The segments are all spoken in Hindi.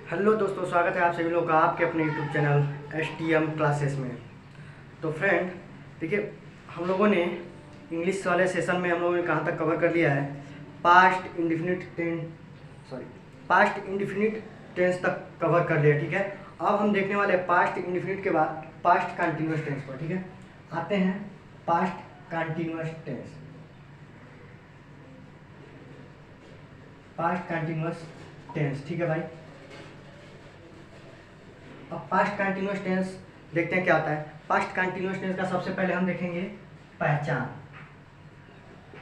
हेलो दोस्तों, स्वागत है आप सभी लोगों का आपके अपने यूट्यूब चैनल STM क्लासेस में। तो फ्रेंड देखिए, हम लोगों ने इंग्लिश वाले सेशन में हम लोगों ने कहाँ तक कवर कर लिया है। पास्ट इंडिफिनिट टेंस तक कवर कर लिया, ठीक है। अब हम देखने वाले हैं पास्ट इंडिफिनिट के बाद पास्ट कंटिन्यूअस टेंस पर, ठीक है। आते हैं past continuous tense. Past continuous tense, ठीक है भाई। अब पास्ट कंटिन्यूअस टेंस देखते हैं क्या होता है। पास्ट कंटिन्यूअस टेंस का सबसे पहले हम देखेंगे पहचान।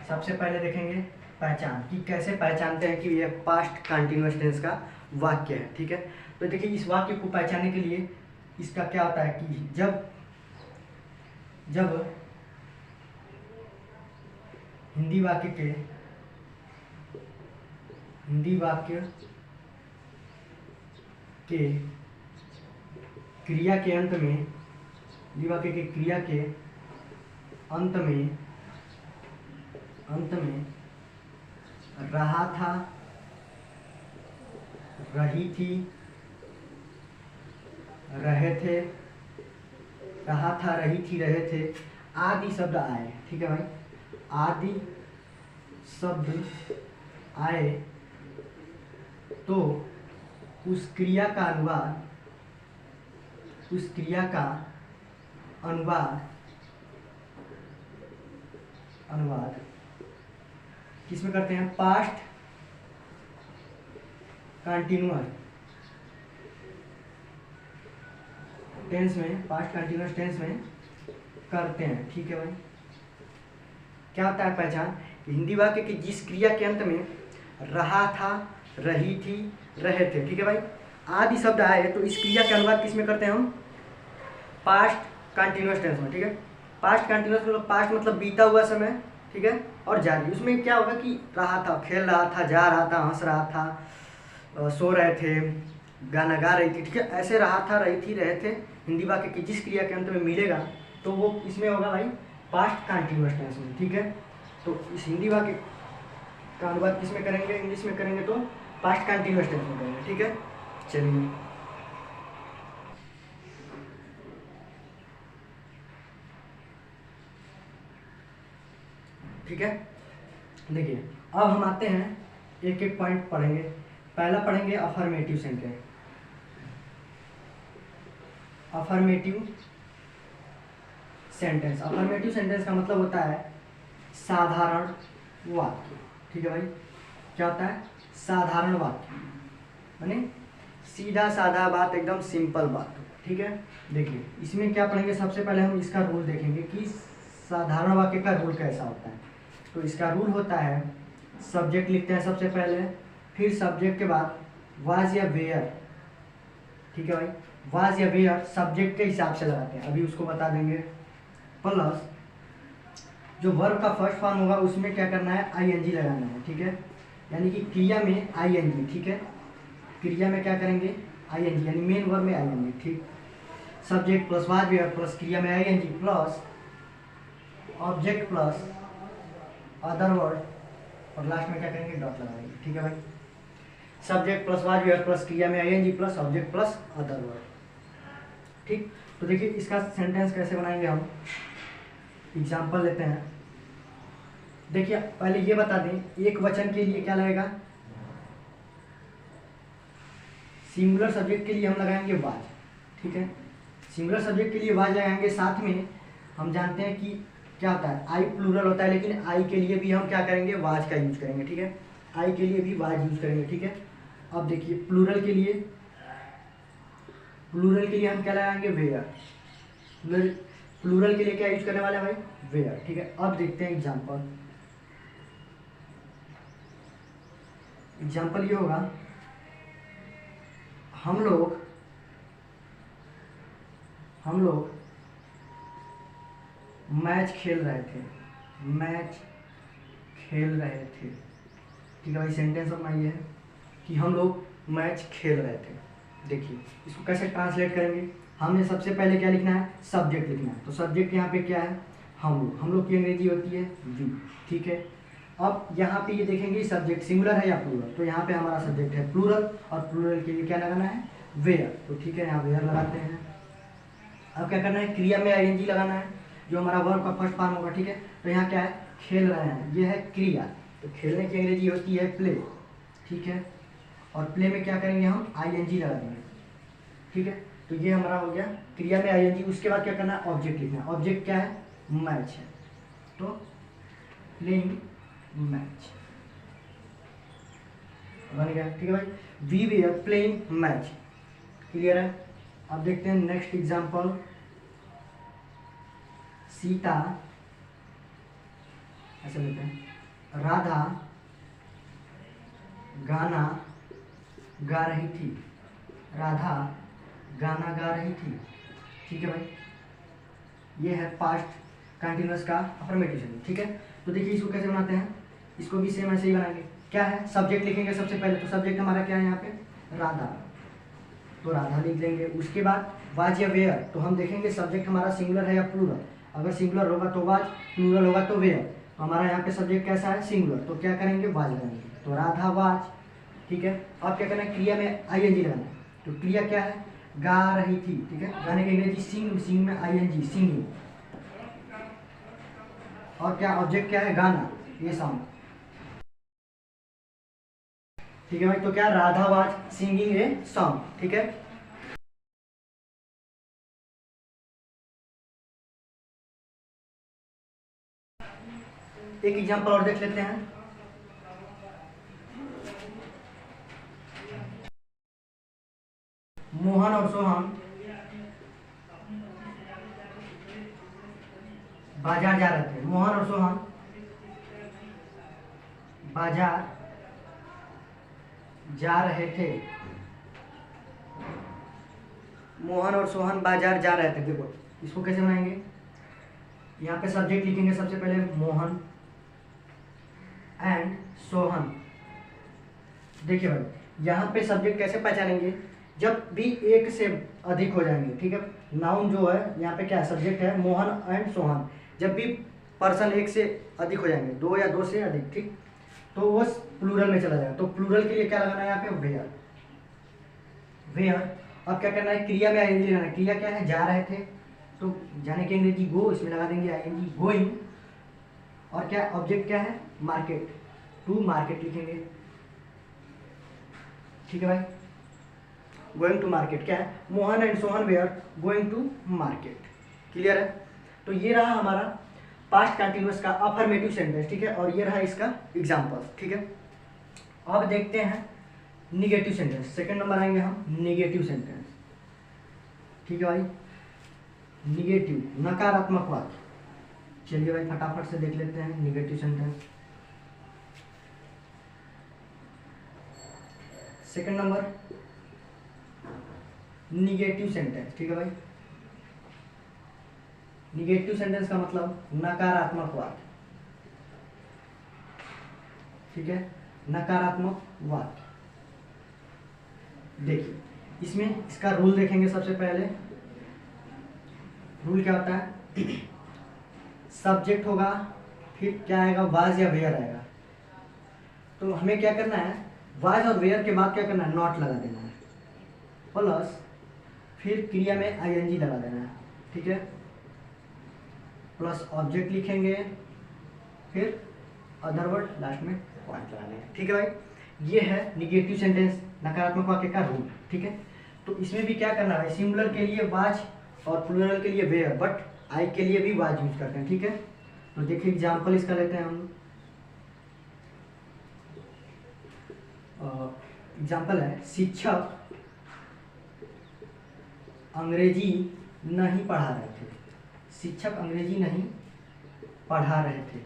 सबसे पहले देखेंगे पहचान कि कैसे पहचानते हैं कि ये पास्ट कंटिन्यूअस टेंस का वाक्य है, ठीक है। तो देखिए, इस वाक्य को पहचानने के लिए इसका क्या होता है कि जब हिंदी वाक्य के क्रिया के अंत में, हिंदी वाक्य के क्रिया के अंत में रहा था, रही थी, रहे थे, रहा था, रही थी, रहे थे आदि शब्द आए, ठीक है भाई। आदि शब्द आए तो उस क्रिया का अनुवाद किसमें करते हैं? पास्ट कंटिन्यूअस टेंस में करते हैं, ठीक है भाई। क्या होता है पहचान? हिंदी वाक्य की जिस क्रिया के अंत में रहा था, रही थी, रहे थे, ठीक है भाई, आदि शब्द आए तो इस क्रिया के अनुवाद किस में करते हैं हम? पास्ट कंटिन्यूअस टेंस में, ठीक है। पास्ट कंटिन्यूअस मतलब पास्ट मतलब बीता हुआ समय, ठीक है, और जारी। उसमें क्या होगा कि रहा था, खेल रहा था, जा रहा था, हंस रहा था, सो रहे थे, गाना गा रही थी, ठीक है। ऐसे रहा था, रही थी, रहे थे हिंदी वाक्य की जिस क्रिया के अंत में मिलेगा तो वो इसमें होगा भाई पास्ट कंटिन्यूअस टेंस में, ठीक है। तो इस हिंदी वाक्य का अनुवाद किस में करेंगे? इंग्लिश में करेंगे तो पास्ट कंटिन्यूअस टेंस में करेंगे, ठीक है। चलिए, ठीक है। देखिए, अब हम आते हैं एक एक पॉइंट पढ़ेंगे। पहला पढ़ेंगे अफर्मेटिव सेंटेंस। अफर्मेटिव सेंटेंस का मतलब होता है साधारण वाक्य, ठीक है भाई। क्या होता है? साधारण वाक्य माने सीधा साधा बात, एकदम सिंपल बात, ठीक है। देखिए, इसमें क्या पढ़ेंगे? सबसे पहले हम इसका रूल देखेंगे कि साधारण वाक्य का रूल कैसा होता है। तो इसका रूल होता है, सब्जेक्ट लिखते हैं सबसे पहले, फिर सब्जेक्ट के बाद वाज या वेयर, ठीक है भाई। वाज या वेयर सब्जेक्ट के हिसाब से लगाते हैं, अभी उसको बता देंगे। प्लस जो वर्ब का फर्स्ट फॉर्म होगा उसमें क्या करना है? ING लगाना है, ठीक है। यानी कि क्रिया में ING, ठीक है। क्रिया में क्या करेंगे? ING, यानी मेन वर्ब में ING, ठीक। Subject plus was were plus क्रिया में ING plus object plus other word और लास्ट में क्या करेंगे? डॉट लगाएंगे, ठीक है भाई। Subject plus was were plus क्रिया में ING plus object plus other word, ठीक। तो देखिए, इसका सेंटेंस कैसे बनाएंगे हम, एग्जाम्पल लेते हैं। देखिए, पहले ये बता दें, एक वचन के लिए क्या लगेगा? सिंगुलर सब्जेक्ट के लिए हम लगाएंगे वाज, ठीक है। सिंगुलर सब्जेक्ट के लिए वाज लगाएंगे। साथ में हम जानते हैं कि क्या होता है, आई प्लूरल होता है, लेकिन आई के लिए भी हम क्या करेंगे? वाज का यूज करेंगे, ठीक है। आई के लिए भी वाज यूज करेंगे, ठीक है। अब देखिए, प्लूरल के लिए हम क्या लगाएंगे? वेयर। प्लूरल के लिए क्या यूज करने वाले हैं भाई? वेयर, ठीक है। अब देखते हैं एग्जाम्पल ये होगा, हम लोग मैच खेल रहे थे, ठीक है भाई। सेंटेंस अपना ये है कि हम लोग मैच खेल रहे थे। देखिए, इसको कैसे ट्रांसलेट करेंगे? हमने सबसे पहले क्या लिखना है? सब्जेक्ट लिखना है। तो सब्जेक्ट यहाँ पे क्या है? हम लोग की अंग्रेजी होती है वी, ठीक है। अब यहाँ पे ये देखेंगे सब्जेक्ट सिंगुलर है या प्लूरल, तो यहाँ पे हमारा सब्जेक्ट है प्लूरल और प्लूरल के लिए क्या लगाना है, वेयर। तो ठीक है, यहाँ वेयर लगाते हैं। अब क्या करना है, क्रिया में आईएनजी लगाना है, जो हमारा वर्ब का फर्स्ट फॉर्म होगा। ठीक है, तो यहाँ क्या है, खेल रहे हैं, ये है क्रिया। तो खेलने की अंग्रेजी होती है प्ले। ठीक है, और प्ले में क्या करेंगे, हम आईएनजी लगा देंगे। ठीक है, तो ये हमारा हो गया क्रिया में आईएनजी। उसके बाद क्या करना है, ऑब्जेक्ट लिखना है। ऑब्जेक्ट क्या है, मैच है, तो प्लेइंग मैच बन गया। ठीक है भाई, we were playing match. Clear है। अब देखते हैं नेक्स्ट एग्जांपल। सीता, ऐसे लेते हैं, राधा गाना गा रही थी। राधा गाना गा रही थी। ठीक है भाई, ये है पास्ट कंटिन्यूअस का अफर्मेटिव सेंटेंस। ठीक है, तो देखिए इसको कैसे बनाते हैं, इसको भी सेम ऐसे ही बनाएंगे। क्या है, सब्जेक्ट लिखेंगे सबसे पहले, तो सब्जेक्ट हमारा क्या है यहाँ पे, राधा, तो राधा लिख लेंगे। उसके बाद वाज या वेयर, तो हम देखेंगे सब्जेक्ट हमारा सिंगुलर है या प्लूरल। अगर सिंगुलर होगा तो वाज, प्लूरल होगा तो वेयर। तो हमारा यहाँ पे सब्जेक्ट कैसा है, सिंगुलर, तो क्या करेंगे, वाज लगाएंगे, तो राधा वाज। ठीक है, अब क्या करना है, क्रिया में आईएनजी लगाना है। तो क्रिया क्या है, गा रही थी। ठीक है, गाने की अंग्रेजी सिंग, सिंग में आईएनजी, सिंगिंग। और क्या, ऑब्जेक्ट क्या है, गाना, ये सॉन्ग। ठीक है भाई, तो क्या, Radha was singing a song. ठीक है, एक एग्जांपल और देख लेते हैं। मोहन और सोहन बाजार जा रहे थे। मोहन और सोहन बाजार जा रहे थे। मोहन और सोहन बाजार जा रहे थे। देखो इसको कैसे बनाएंगे, यहाँ पे सब्जेक्ट लिखेंगे सबसे पहले, मोहन एंड सोहन। देखिए भाई, यहाँ पे सब्जेक्ट कैसे पहचानेंगे, जब भी एक से अधिक हो जाएंगे। ठीक है, नाउन जो है यहाँ पे क्या है, सब्जेक्ट है मोहन एंड सोहन। जब भी पर्सन एक से अधिक हो जाएंगे, दो या दो से अधिक, ठीक, तो वो प्लूरल में चला जाएगा। तो प्लूरल के लिए क्या लगाना है यहाँ पे, वेयर। वेयर। अब क्या करना है, क्रिया में आईएनजी लगाना है। क्रिया क्या है, जा रहे थे, तो जाने की अंग्रेजी गो, इसमें लगा देंगे आईएनजी, गोइंग। और क्या, ऑब्जेक्ट क्या है, मार्केट, टू मार्केट लिखेंगे। ठीक है भाई, गोइंग टू मार्केट क्या है, Mohan and Sohan were going to market. Clear है। तो ये रहा हमारा पास्ट कंटिन्यूअस का अफर्मेटिव सेंटेंस। ठीक है, और ये रहा इसका एग्जांपल। ठीक है, अब देखते हैं निगेटिव सेंटेंस। सेकंड नंबर आएंगे हम, निगेटिव सेंटेंस। ठीक है भाई, निगेटिव नकारात्मक वाक्य। चलिए भाई फटाफट से देख लेते हैं negative sentence. Second number negative sentence. ठीक है भाई, निगेटिव सेंटेंस का मतलब नकारात्मक वाक्य। ठीक है, नकारात्मक वाक्य। देखिए इसमें इसका रूल देखेंगे सबसे पहले। रूल क्या होता है, सब्जेक्ट होगा, फिर क्या आएगा, वाज या वेयर आएगा। तो हमें क्या करना है, वाज और वेयर के बाद क्या करना है, नॉट लगा देना है, प्लस फिर क्रिया में आईएनजी लगा देना है। ठीक है, प्लस ऑब्जेक्ट लिखेंगे, फिर अदर वर्ड लास्ट में पॉइंट लगा देंगे। ठीक है भाई, ये है निगेटिव सेंटेंस, नकारात्मक वाक्य का रूल। ठीक है, तो इसमें भी क्या करना है, सिंगुलर के लिए वाज और प्लूरल के लिए वेयर, बट आई के लिए भी वाज यूज करते हैं। ठीक है, तो देखिए एग्जाम्पल इसका लेते हैं हम। एग्जाम्पल है, शिक्षक अंग्रेजी नहीं पढ़ा रहे थे। शिक्षक अंग्रेजी नहीं पढ़ा रहे थे।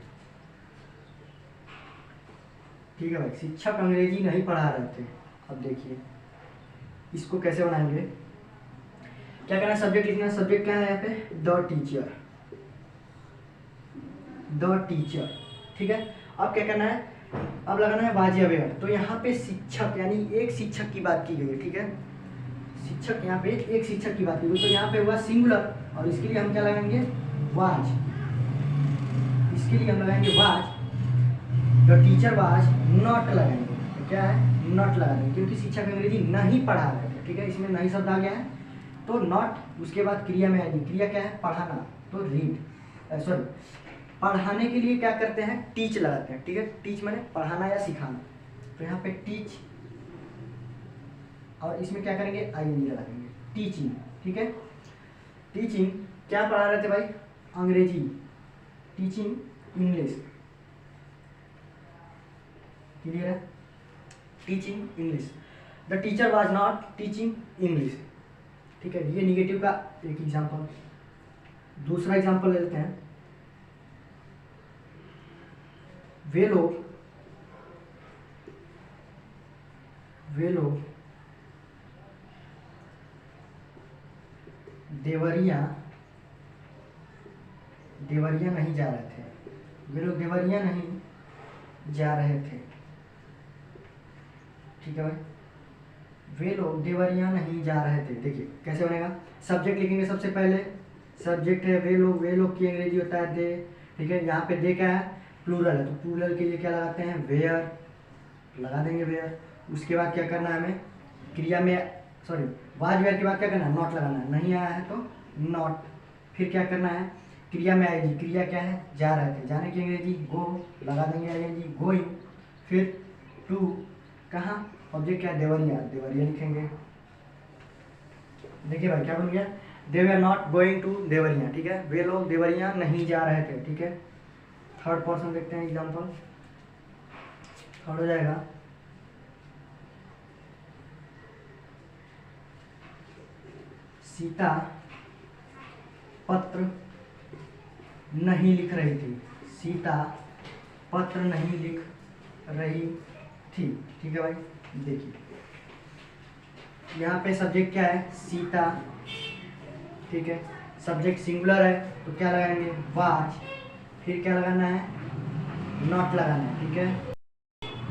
ठीक है भाई, शिक्षक अंग्रेजी नहीं पढ़ा रहे थे। अब देखिए इसको कैसे बनाएंगे, क्या करना है, सब्जेक्ट लिखना है। सब्जेक्ट क्या है यहाँ पे, द टीचर, द टीचर। ठीक है, अब क्या करना है, अब लगाना है वाज या वेयर। तो यहाँ पे शिक्षक यानी एक शिक्षक की बात की गई है। ठीक है, शिक्षक, यहाँ पे एक शिक्षक की बात की गई, तो यहाँ पे हुआ सिंगुलर, और इसके लिए हम क्या लगाएंगे, वाज। इसके लिए हम लगाएंगे was, the teacher was not लगाएंगे, तो क्या है नॉट लगा देंगे क्योंकि शिक्षक अंग्रेजी नहीं पढ़ा रहे थे, ठीक है, इसमें नहीं शब्द आ गया है तो नॉट उसके बाद क्रिया में आएगी, क्रिया क्या है पढ़ाना, तो रीड, सॉरी पढ़ाने के लिए क्या करते हैं टीच लगाते हैं, ठीक है, टीच माने पढ़ाना या सिखाना, तो यहाँ पे टीच और इसमें क्या करेंगे आईएनजी लगा देंगे, टीचिंग, ठीक है, टीचिंग क्या पढ़ा रहे थे भाई अंग्रेजी, टीचिंग इंग्लिश, क्लियर है, teaching English, the teacher was not teaching English, ठीक है, ये निगेटिव का एक एग्जांपल। दूसरा एग्जांपल ले लेते हैं, वे लोग देवरिया नहीं जा रहे थे, वे लोग देवरिया नहीं जा रहे थे, ठीक है भाई, वे लोग देवरिया नहीं जा रहे थे। देखिए कैसे बनेगा, सब्जेक्ट लिखेंगे सबसे पहले, सब्जेक्ट है वे लोग की अंग्रेजी होता है दे, ठीक है, यहाँ पे दे क्या है प्लूरल है, तो प्लूरल के लिए क्या लगाते हैं वेयर, लगा देंगे वेयर, उसके बाद क्या करना है हमें क्रिया में, सॉरी वाज वेयर के बाद क्या करना है नॉट लगाना है, नहीं आया है तो नॉट, फिर क्या करना है क्रिया में आएगी, क्रिया क्या है जा रहे थे, जाने की अंग्रेजी गो, लगा देंगे आईएनजी गोइंग, फिर टू कहाँ ऑब्जेक्ट क्या है देवरिया लिखेंगे। देखिए भाई क्या बन गया, they were not going to Deoria, ठीक है, वे लोग देवरिया नहीं जा रहे थे, ठीक है। थर्ड पर्सन देखते हैं एग्जांपल, थर्ड हो जाएगा सीता पत्र नहीं लिख रही थी, सीता पत्र नहीं लिख रही थी, ठीक है भाई। देखिए यहाँ पे सब्जेक्ट क्या है सीता, ठीक है, सब्जेक्ट सिंगुलर है तो क्या लगाएंगे वाज, फिर क्या लगाना है नॉट लगाना है, ठीक है,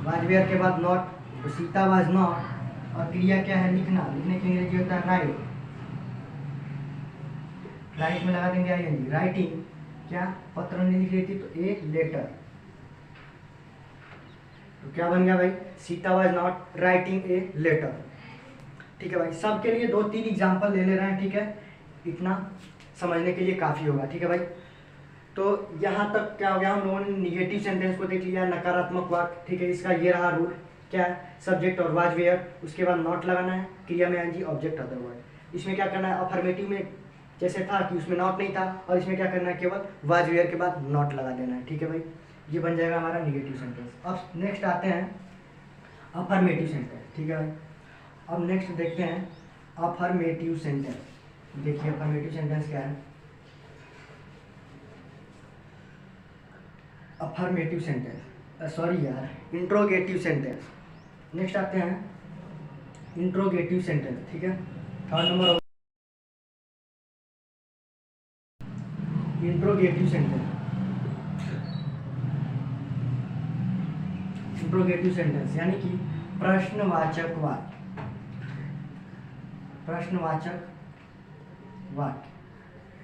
वाज वेयर के बाद नॉट, तो सीता वाज नॉट, और क्रिया क्या है लिखना, लिखने की अंग्रेजी होता है राइट, राइट में लगा देंगे आईएनजी, राइटिंग क्या पत्र नहीं लिख रही थी तो ए लेटर, तो क्या बन गया भाई Sita was not writing a letter, ठीक है भाई। सबके लिए 2-3 एग्जांपल ले रहे हैं, ठीक है, इतना समझने के लिए काफ़ी होगा, ठीक है भाई। तो यहाँ तक क्या हो गया, हम लोगों ने निगेटिव सेंटेंस को देख लिया, नकारात्मक वाक्य, ठीक है, इसका ये रहा रूल, क्या है सब्जेक्ट और वाज वेयर, उसके बाद नॉट लगाना है, क्रिया में आईएनजी ऑब्जेक्ट अदर वर्ड। इसमें क्या करना है अफर्मेटिव में जैसे था कि उसमें नॉट नहीं था, और इसमें क्या करना है केवल वाज वेयर के बाद नॉट लगा देना है, ठीक है भाई, ये बन जाएगा हमारा निगेटिव सेंटेंस। अब नेक्स्ट आते हैं अफर्मेटिव सेंटेंस, ठीक है भाई। अब नेक्स्ट देखते हैं अफर्मेटिव सेंटेंस। देखिए अफर्मेटिव सेंटेंस क्या है, अफर्मेटिव सेंटेंस, सॉरी यार इंट्रोगेटिव सेंटेंस। नेक्स्ट आते हैं इंट्रोगेटिव सेंटेंस, ठीक है, third number interrogative sentence. Interrogative sentence यानी कि प्रश्नवाचक वाक्य, प्रश्नवाचक वाक्य।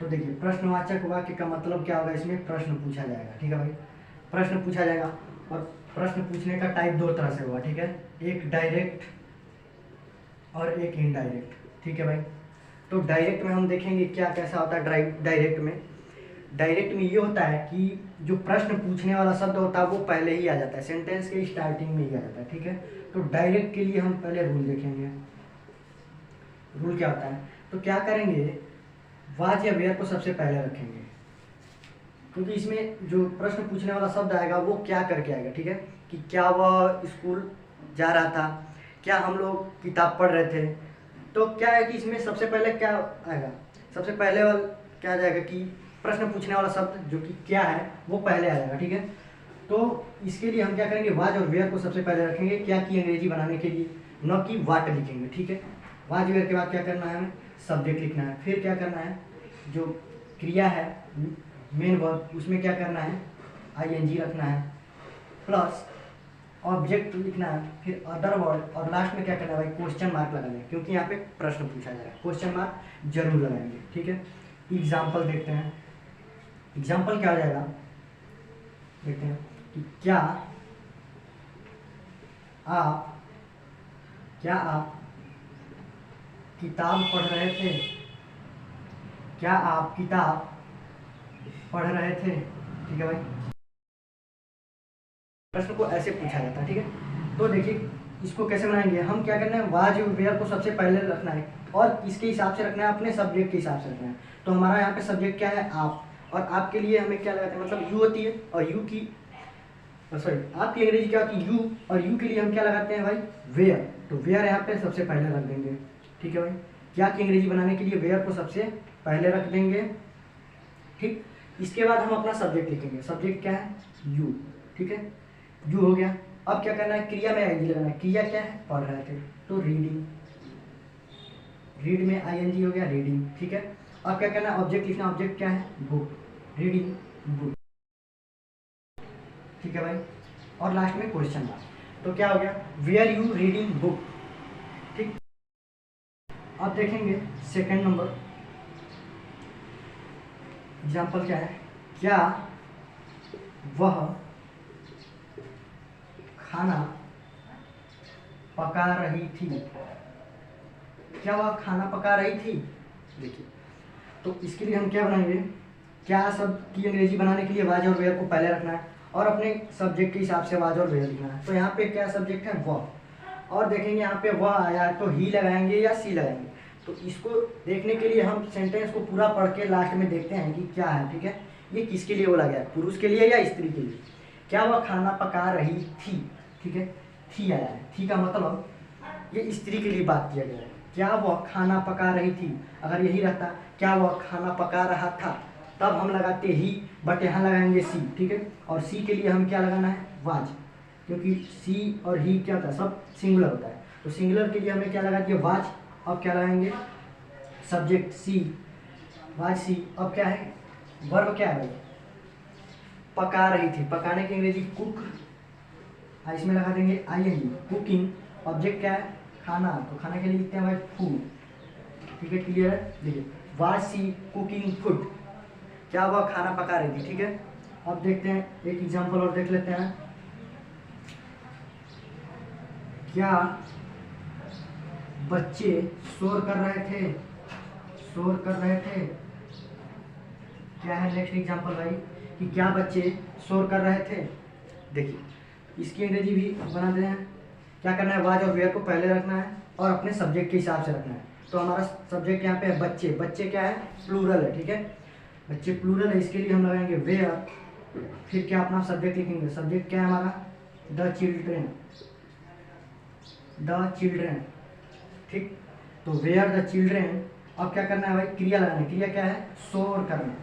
तो देखिए प्रश्नवाचक वाक्य का मतलब क्या होगा, इसमें प्रश्न पूछा जाएगा, ठीक है भाई, प्रश्न पूछा जाएगा, और प्रश्न पूछने का टाइप 2 तरह से होगा, ठीक है, एक डायरेक्ट और एक इनडायरेक्ट, ठीक है भाई। तो डायरेक्ट में हम देखेंगे क्या कैसा होता है डायरेक्ट में। डायरेक्ट में ये होता है कि जो प्रश्न पूछने वाला शब्द होता है वो पहले ही आ जाता है, सेंटेंस के स्टार्टिंग में ही आ जाता है, ठीक है। तो डायरेक्ट के लिए हम पहले रूल देखेंगे, रूल क्या होता है, तो क्या करेंगे वाज या वेयर को सबसे पहले रखेंगे, क्योंकि इसमें जो प्रश्न पूछने वाला शब्द आएगा वो क्या करके आएगा, ठीक है, कि क्या वह स्कूल जा रहा था, क्या हम लोग किताब पढ़ रहे थे। तो क्या है कि इसमें सबसे पहले क्या आएगा, सबसे पहले वाला क्या आ जाएगा कि प्रश्न पूछने वाला शब्द जो कि क्या है वो पहले आ जाएगा, ठीक है। तो इसके लिए हम क्या करेंगे वाज और वेयर को सबसे पहले रखेंगे, क्या की अंग्रेजी बनाने के लिए, न कि वाट लिखेंगे, ठीक है। वाज वेयर के बाद क्या करना है हमें सब्जेक्ट लिखना है, फिर क्या करना है जो क्रिया है मेन वर्ब उसमें क्या करना है आईएनजी रखना है, प्लस ऑब्जेक्ट लिखना है, फिर अदर वर्ड, और लास्ट में क्या करना है भाई क्वेश्चन मार्क लगाना है, क्योंकि यहाँ पे प्रश्न पूछा जाएगा, क्वेश्चन मार्क जरूर लगाएंगे, ठीक है। एग्जाम्पल देखते हैं, एग्जाम्पल क्या हो जाएगा देखते हैं कि क्या आप क्या आप किताब पढ़ रहे थे? क्या आप किताब पढ़ रहे थे? ठीक है भाई, प्रश्न को ऐसे पूछा जाता है। ठीक है, तो देखिए इसको कैसे बनाएंगे हम, क्या करना है, वाज वेयर को सबसे पहले रखना है और किसके हिसाब से रखना है, अपने सब्जेक्ट के हिसाब से रखना है। तो हमारा यहाँ पे सब्जेक्ट क्या है, आप, और आपके लिए हमें क्या लगाते हैं, मतलब यू होती है, और यू की सॉरी आपकी अंग्रेजी क्या होती है, यू, और यू के लिए हम क्या लगाते हैं भाई, वेयर। तो वेयर यहाँ पे सबसे पहले रख देंगे। ठीक है भाई, क्या की अंग्रेजी बनाने के लिए वेयर को सबसे पहले रख देंगे। ठीक, इसके बाद हम अपना सब्जेक्ट लिखेंगे। सब्जेक्ट क्या है, यू। ठीक है, यू हो गया। अब क्या करना है, क्रिया में आईएनजी लगाना है। क्रिया क्या है, पढ़ रहे थे, तो रीडिंग, रीड में आईएनजी हो गया, रीडिंग। ठीक है, अब क्या करना है, ऑब्जेक्ट लिखना। ऑब्जेक्ट क्या है, बुक, रीडिंग बुक। ठीक है भाई, और लास्ट में क्वेश्चन मार्क। तो क्या हो गया, वेयर यू रीडिंग बुक। ठीक, अब देखेंगे सेकंड नंबर एग्जाम्पल क्या है, क्या वह खाना पका रही थी? क्या वह खाना पका रही थी? देखिए, तो इसके लिए हम क्या बनाएंगे, क्या सब की अंग्रेजी बनाने के लिए वाज और वेयर को पहले रखना है और अपने सब्जेक्ट के हिसाब से वाज और वेयर लिखना है। तो यहाँ पे क्या सब्जेक्ट है, वह, और देखेंगे यहाँ पे वह आया तो ही लगाएंगे या सी लगाएंगे। तो इसको देखने के लिए हम सेंटेंस को पूरा पढ़ के लास्ट में देखते हैं कि क्या है। ठीक है, ये किसके लिए बोला गया है, पुरुष के लिए या स्त्री के लिए। क्या वह खाना पका रही थी? ठीक है, थी आया है, थी का मतलब ये स्त्री के लिए बात किया गया है। क्या वह खाना पका रही थी, अगर यही रहता क्या वह खाना पका रहा था, तब हम लगाते ही, बट यहाँ लगाएंगे सी। ठीक है, और सी के लिए हम क्या लगाना है, वाज, क्योंकि सी और ही क्या होता है, सब सिंगुलर होता है। तो सिंगुलर के लिए हमें क्या लगा दिया, वाज। अब क्या लगाएंगे, सब्जेक्ट सी, वाज सी। अब क्या है, वर्ब क्या है भाई, पका रही थी, पकाने की अंग्रेजी कुक, इसमें लगा देंगे आईएनजी, कुकिंग। ऑब्जेक्ट क्या है, खाना, तो खाना के लिए लिखते हैं भाई फूड। ठीक है, क्लियर है। देखिए, वाज सी कुकिंग फूड, क्या वह खाना पका रही थी। ठीक है, अब देखते हैं एक एग्जांपल और देख लेते हैं। क्या बच्चे शोर कर रहे थे? शोर कर रहे थे। क्या है नेक्स्ट एग्जांपल भाई, कि क्या बच्चे शोर कर रहे थे। देखिए, इसकी अंग्रेजी भी बनाते हैं। क्या करना है, वाज और वेयर को पहले रखना है और अपने सब्जेक्ट के हिसाब से रखना है। तो हमारा सब्जेक्ट यहाँ पे है बच्चे, बच्चे क्या है, प्लूरल है। ठीक है, बच्चे प्लूरल है, इसके लिए हम लगाएंगे वेयर। फिर क्या अपना सब्जेक्ट लिखेंगे, सब्जेक्ट क्या है हमारा, द चिल्ड्रेन, द चिल्ड्रेन। ठीक, तो वेयर द चिल्ड्रेन। अब क्या करना है भाई, क्रिया लगाना है। क्रिया क्या है, शोर करना।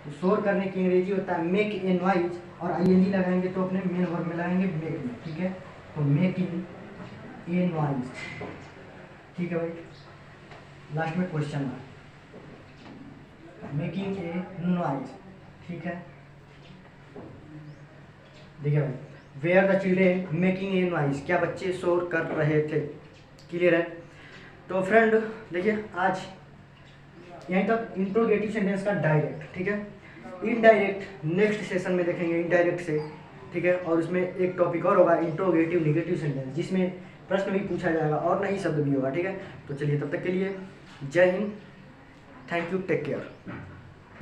तो शोर करने की अंग्रेजी होता है मेक ए नॉइज, और आईएनजी लगाएंगे तो अपने मेन वर्ब में लगाएंगे मेक में। ठीक है, तो मेकिंग ए नॉइज। ठीक है भाई, लास्ट में question mark, making a noise. ठीक है, देखिए भाई, were the children making a noise, क्या बच्चे शोर कर रहे थे। क्लियर है। तो फ्रेंड देखिए, आज यहीं तक इंट्रोगेटिव सेंटेंस का डायरेक्ट। ठीक है, इनडायरेक्ट नेक्स्ट सेशन में देखेंगे, इनडायरेक्ट से। ठीक है, और उसमें एक टॉपिक और होगा इंट्रोगेटिव नेगेटिव सेंटेंस, जिसमें प्रश्न भी पूछा जाएगा और नई शब्द भी होगा। ठीक है, तो चलिए तब तक के लिए जय Hind, thank you, take care.